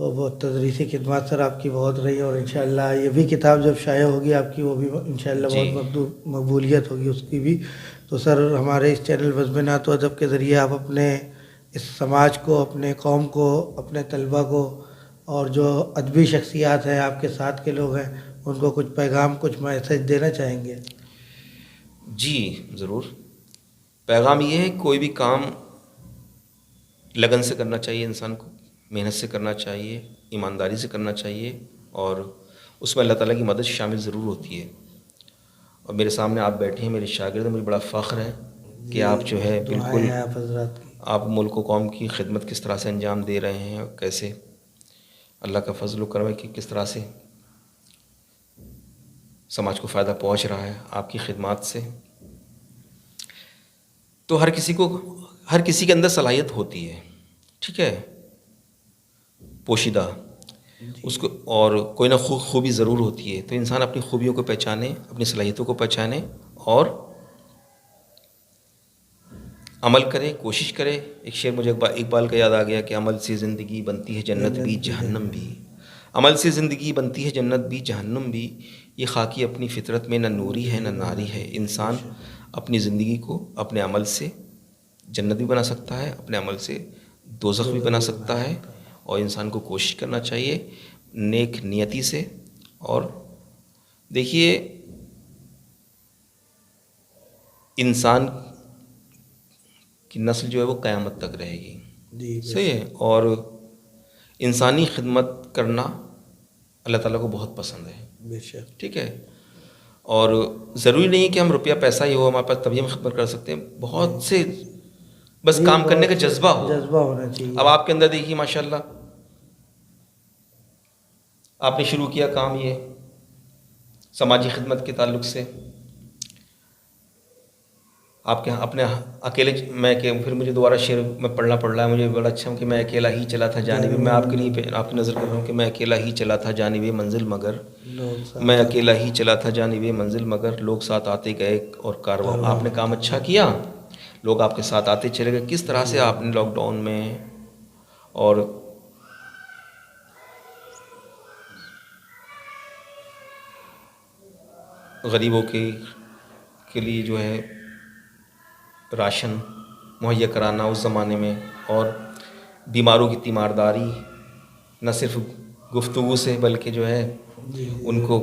تو بہت تدریسی خدمات سر آپ کی بہت رہی، اور انشاءاللہ یہ بھی کتاب جب شائع ہوگی آپ کی، وہ بھی انشاءاللہ جی بہت مقبولیت ہوگی اس کی بھی. تو سر ہمارے اس چینل بزم نعت و ادب کے ذریعے آپ اپنے اس سماج کو، اپنے قوم کو، اپنے طلبہ کو، اور جو ادبی شخصیات ہیں آپ کے ساتھ کے لوگ ہیں، ان کو کچھ پیغام، کچھ میسج دینا چاہیں گے؟ جی ضرور. پیغام یہ ہے، کوئی بھی کام لگن سے کرنا چاہیے انسان کو، محنت سے کرنا چاہیے، ایمانداری سے کرنا چاہیے، اور اس میں اللہ تعالیٰ کی مدد شامل ضرور ہوتی ہے. اور میرے سامنے آپ بیٹھے ہیں، میرے شاگرد ہیں، مجھے بڑا فخر ہے کہ آپ جو ہے دعائیں بالکل ہیں آپ حضرات کی. آپ ملک و قوم کی خدمت کس طرح سے انجام دے رہے ہیں، اور کیسے اللہ کا فضل و کرم ہے کہ کس طرح سے سماج کو فائدہ پہنچ رہا ہے آپ کی خدمات سے. تو ہر کسی کے اندر صلاحیت ہوتی ہے، ٹھیک ہے، پوشیدہ اس کو، اور کوئی نہ خوبی ضرور ہوتی ہے. تو انسان اپنی خوبیوں کو پہچانے، اپنی صلاحیتوں کو پہچانے اور عمل کرے، کوشش کرے. ایک شعر مجھے اقبال کا یاد آ گیا کہ عمل سے زندگی بنتی ہے جنت بھی جہنم بھی. عمل سے زندگی بنتی ہے جنت بھی جہنم بھی، یہ خاکی اپنی فطرت میں نہ نوری ہے نہ ناری ہے. انسان اپنی زندگی کو اپنے عمل سے جنت بھی بنا سکتا ہے، اپنے عمل سے دوزخ بھی بنا سکتا ہے. اور انسان کو کوشش کرنا چاہیے نیک نیتی سے. اور دیکھیے، انسان کی نسل جو ہے وہ قیامت تک رہے گی، جی بے صحیح ہے. شک. اور انسانی خدمت کرنا اللہ تعالیٰ کو بہت پسند ہے، بے شک. ٹھیک ہے. اور ضروری نہیں کہ ہم روپیہ پیسہ ہی ہو ہمارے پاس تبھی ہم خدمت کر سکتے ہیں. بہت سے بس جی کام کرنے کا بہت سے جذبہ ہو. جذبہ ہونا اب چاہیے. آپ کے اندر دیکھیے ماشاءاللہ، آپ نے شروع کیا کام یہ سماجی خدمت کے تعلق سے. آپ کے اپنے اکیلے، میں کہ پھر مجھے دوبارہ شعر میں پڑھنا پڑ رہا ہے، مجھے بڑا اچھا کہ میں اکیلا ہی چلا تھا جانب، میں آپ کے لیے آپ کی نظر کر رہا ہوں کہ میں اکیلا ہی چلا تھا جانب منزل مگر، لوگ میں ساتھ اکیلا آتے ہی چلا تھا جانب منزل مگر، لوگ ساتھ آتے گئے اور کارواں. آپ نے کام اچھا کیا، لوگ آپ کے ساتھ آتے چلے گئے. کس طرح سے آپ نے لاک ڈاؤن میں اور غریبوں کے لیے جو ہے راشن مہیا کرانا اس زمانے میں، اور بیماروں کی تیمارداری نہ صرف گفتگو سے بلکہ جو ہے جی ان کو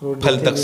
فروٹ پھل تقسیم ڈسٹریبیوشن